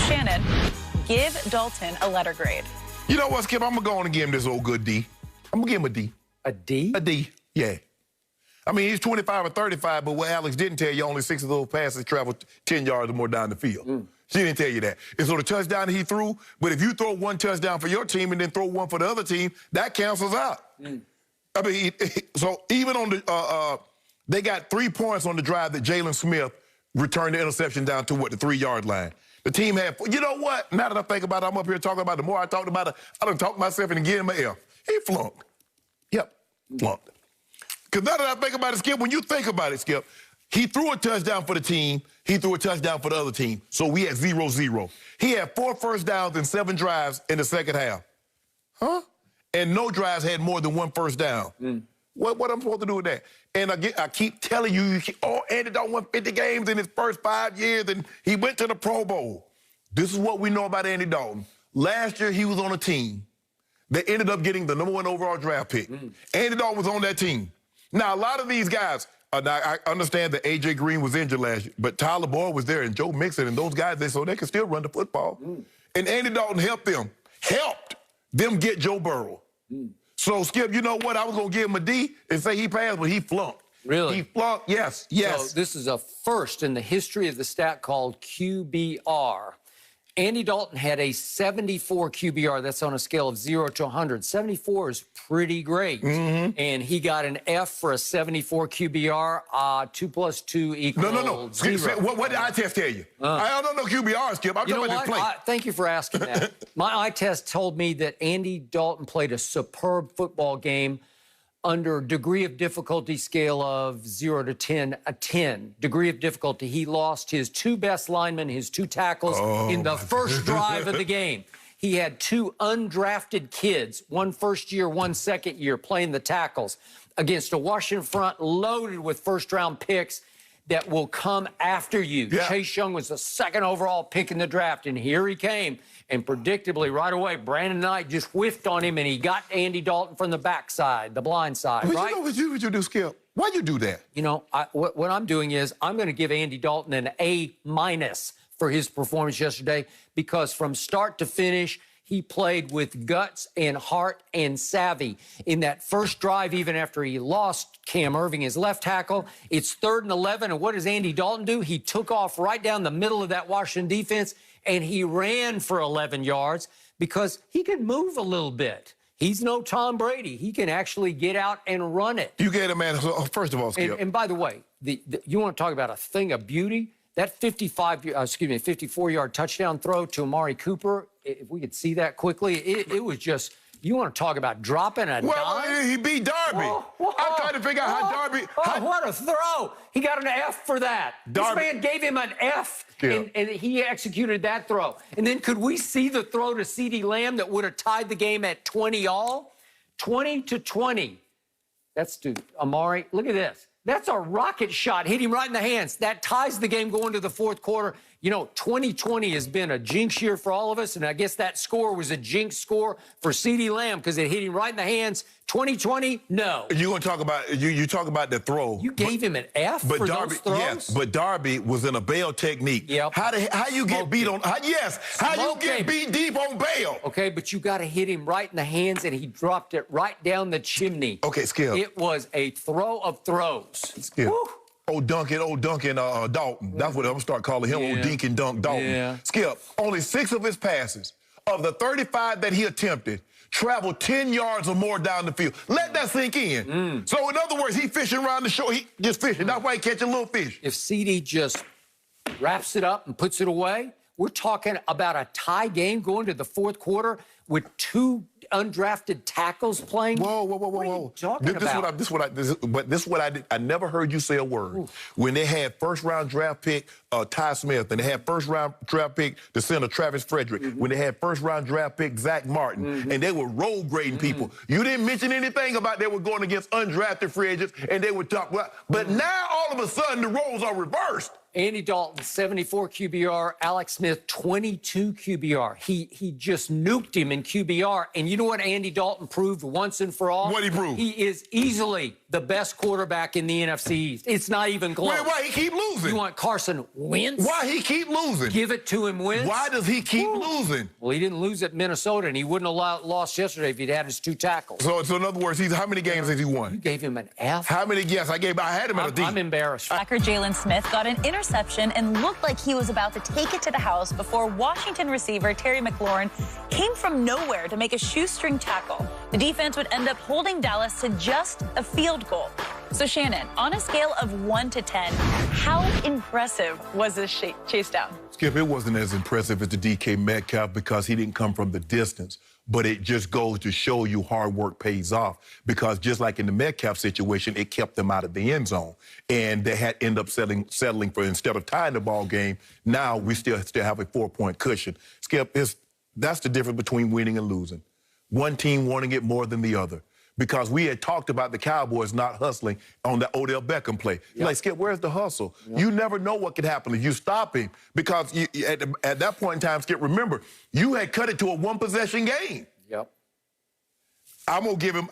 Shannon, give Dalton a letter grade. You know what, Skip? I'm going to go on and give him this old good D. I'm going to give him a D. A D? A D, yeah. I mean, he's 25 or 35, but what Alex didn't tell you, only 6 of those passes traveled 10 yards or more down the field. She didn't tell you that. And so the touchdown he threw, but if you throw one touchdown for your team and then throw one for the other team, that cancels out. I mean, so even on the, they got 3 points on the drive that Jalen Smith returned the interception down to, what, the 3-yard line. The team had, you know what? Now that I think about it, I'm up here talking about it. The more I talked about it, I done talked myself into giving him an F. He flunked. Yep, flunked. Because now that I think about it, Skip, when you think about it, Skip, he threw a touchdown for the team. He threw a touchdown for the other team. So we had 0-0. He had 4 first downs and 7 drives in the second half. Huh? And no drives had more than 1 first down. What I'm supposed to do with that? And I keep telling you, Andy Dalton won 50 games in his first 5 years, and he went to the Pro Bowl. This is what we know about Andy Dalton. Last year, he was on a team that ended up getting the #1 overall draft pick. Andy Dalton was on that team. Now, a lot of these guys, now I understand that A.J. Green was injured last year, but Tyler Boyd was there, and Joe Mixon, and those guys, so they could still run the football. And Andy Dalton helped them get Joe Burrow. So, Skip, you know what? I was going to give him a D and say he passed, but he flunked. Really? He flunked, yes. So this is a first in the history of the stat called QBR. Andy Dalton had a 74 QBR. That's on a scale of 0 to 100. 74 is pretty great. And he got an F for a 74 QBR. 2 plus 2 equals No. Skip, 0. what did eye test tell you? I don't know QBR, Skip. I'm talking about this play. Thank you for asking that. My eye test told me that Andy Dalton played a superb football game under degree of difficulty scale of 0 to 10, a 10. Degree of difficulty. He lost his 2 best linemen, his 2 tackles in the first drive of the game. He had 2 undrafted kids, 1 first year, 1 second year, playing the tackles against a Washington front loaded with first-round picks that will come after you. Chase Young was the 2nd overall pick in the draft, and here he came. And predictably, right away, Brandon Knight just whiffed on him, and he got Andy Dalton from the backside, the blind side, right? You know what you do, Skip? Why you do that? You know, what I'm doing is I'm going to give Andy Dalton an A- for his performance yesterday because from start to finish, he played with guts and heart and savvy. In that first drive, even after he lost Cam Irving, his left tackle, it's 3rd and 11, and what does Andy Dalton do? He took off right down the middle of that Washington defense, and he ran for 11 yards because he can move a little bit. He's no Tom Brady. He can actually get out and run it. You get it, man. So, first of all, Skip. And by the way, you want to talk about a thing of beauty? That 54-yard touchdown throw to Amari Cooper, if we could see that quickly, it was just, you want to talk about dropping a dime? He beat Darby. I'm trying to figure out how Darby... what a throw. He got an F for that. This man gave him an F, and he executed that throw. And then could we see the throw to CeeDee Lamb that would have tied the game at 20-all? 20-20. That's to Amari. Look at this. That's a rocket shot. Hit him right in the hands. That ties the game going to the 4th quarter. You know, 2020 has been a jinx year for all of us, and I guess that score was a jinx score for CeeDee Lamb because it hit him right in the hands. 2020, no. You're going to talk about, you talk about the throw. You gave him an F for Darby, those throws? Yes, but Darby was in a bail technique. How you get beat on, how you get beat deep on bail? Okay, but you got to hit him right in the hands, and he dropped it right down the chimney. Okay, Skip. It was a throw of throws. Skip. Woo. Old Duncan Dalton. That's what I'm going to start calling him, Old Dink and Dunk Dalton. Skip, only 6 of his passes, of the 35 that he attempted, traveled 10 yards or more down the field. Let that sink in. So, in other words, he fishing around the shore. He just fishing. That's why he catching little fish. If CD just wraps it up and puts it away, we're talking about a tie game going to the 4th quarter with 2 undrafted tackles playing. Whoa. What are you talking about? This is what I did. I never heard you say a word. When they had first-round draft pick Ty Smith, and they had first-round draft pick the center Travis Frederick, when they had first-round draft pick Zach Martin, and they were road grading people. You didn't mention anything about they were going against undrafted free agents, and they would talk. But now, all of a sudden, the roles are reversed. Andy Dalton, 74 QBR. Alex Smith, 22 QBR. He just nuked him in QBR. And you know what Andy Dalton proved once and for all? What he proved? He is easily the best quarterback in the NFC East. It's not even close. Wait, why he keep losing? You want Carson Wentz? Why he keep losing? Give it to him, Wentz. Why does he keep losing? Well, he didn't lose at Minnesota, and he wouldn't have lost yesterday if he'd had his 2 tackles. So in other words, how many games has he won? You gave him an F? How many? Yes, I had him at a D. I'm embarrassed. Backer Jalen Smith got an interception and looked like he was about to take it to the house before Washington receiver Terry McLaurin came from nowhere to make a shoestring tackle. The defense would end up holding Dallas to just a field goal. So, Shannon, on a scale of 1 to 10, how impressive was this chase down? Skip, it wasn't as impressive as the DK Metcalf because he didn't come from the distance. But it just goes to show you hard work pays off because just like in the Metcalf situation, it kept them out of the end zone. And they had end up settling for, instead of tying the ball game, now we still have a 4-point cushion. Skip, that's the difference between winning and losing. One team wanting it more than the other. Because we had talked about the Cowboys not hustling on the Odell Beckham play. You're like, Skip, where's the hustle? You never know what could happen if you stop him. Because at that point in time, Skip, remember, you had cut it to a 1-possession game. Yep. I'm gonna give him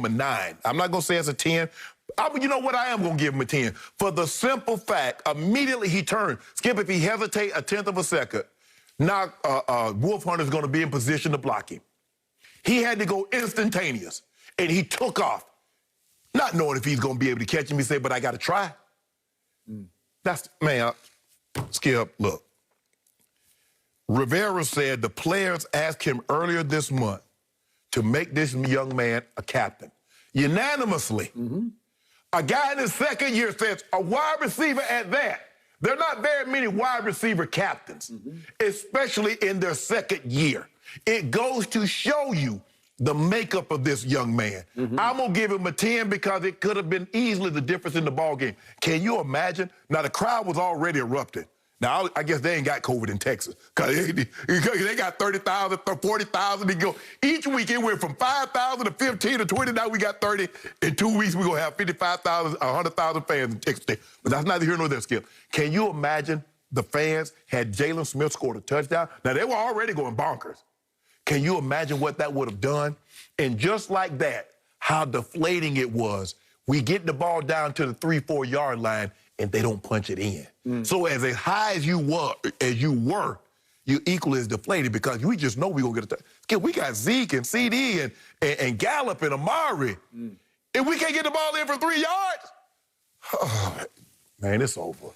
a 9. I'm not gonna say it's a 10. You know what? I am gonna give him a 10 for the simple fact immediately he turned. Skip, if he hesitate a 1/10 of a second, now Wolf Hunter's gonna be in position to block him. He had to go instantaneous, and he took off, not knowing if he's going to be able to catch him. He said, but I got to try. Skip, look. Rivera said the players asked him earlier this month to make this young man a captain. Unanimously. A guy in his second year says, a wide receiver at that. There are not very many wide receiver captains, especially in their second year. It goes to show you the makeup of this young man. I'm going to give him a 10 because it could have been easily the difference in the ball game. Can you imagine? Now, the crowd was already erupted. Now, I guess they ain't got COVID in Texas because they got 30,000, 40,000. Each week it went from 5,000 to 15 to 20. Now we got 30. In 2 weeks, we're going to have 55,000, 100,000 fans in Texas State. But that's neither here nor there, Skip. Can you imagine the fans had Jalen Smith scored a touchdown? Now, they were already going bonkers. Can you imagine what that would have done? And just like that, how deflating it was. We get the ball down to the 3-4 yard line, and they don't punch it in. So as high as you were, you equally as deflated because we just know we're going to get a we got Zeke and CD and Gallup and Amari. And we can't get the ball in for 3 yards? Oh, man, it's over.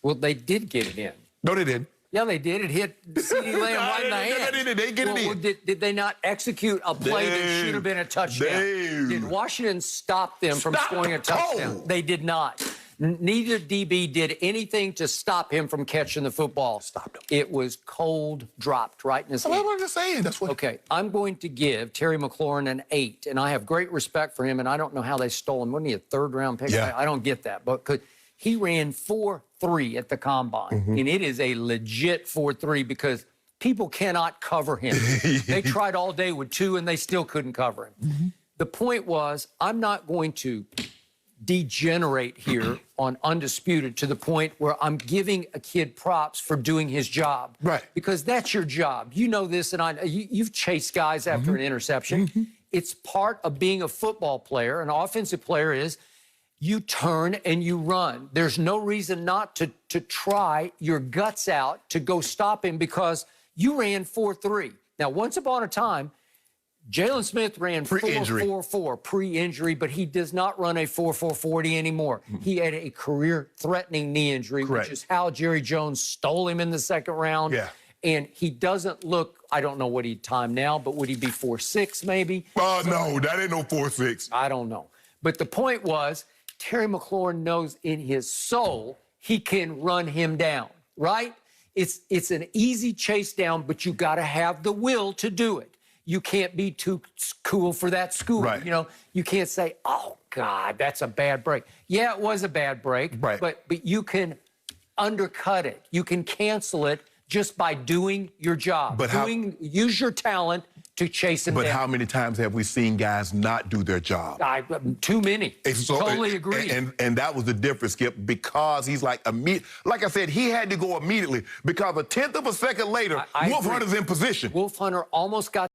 Well, they did get it in. No, they didn't. Yeah, they did. It hit CD Lamb right in the hand. They get it in. Did they not execute a play that should have been a touchdown? Did Washington stop them from scoring a touchdown? They did not. Neither DB did anything to stop him from catching the football. Stopped him. It was cold dropped right in his hand. I'm just saying. That's what. Okay, I'm going to give Terry McLaurin an 8, and I have great respect for him, and I don't know how they stole him. Wasn't he a 3rd-round pick? Yeah. I don't get that, but he ran 4.3 at the combine, and it is a legit 4.3 because people cannot cover him. They tried all day with 2, and they still couldn't cover him. The point was, I'm not going to degenerate here on Undisputed to the point where I'm giving a kid props for doing his job. Right. Because that's your job. You know this, and you've chased guys after an interception. It's part of being a football player. An offensive player is you turn and you run. There's no reason not to try your guts out to go stop him because you ran 4.3. Now, once upon a time, Jalen Smith ran 4.44 pre-injury, but he does not run a 4.40 anymore. He had a career-threatening knee injury, which is how Jerry Jones stole him in the 2nd round. Yeah. And he doesn't look, I don't know what he'd time now, but would he be 4.6 maybe? No, that ain't no 4.6. I don't know. But the point was, Terry McLaurin knows in his soul he can run him down, right? It's an easy chase down, but you got to have the will to do it. You can't be too cool for that school. Right. You know, you can't say, oh, God, that's a bad break. Yeah, it was a bad break, but you can undercut it. You can cancel it just by doing your job. Use your talent to chase him But down. how many times have we seen guys not do their job? Too many. So, totally agree. And that was the difference, Skip, because he's like I said, he had to go immediately because a tenth of a second later, Wolf Hunter's in position. Wolf Hunter almost got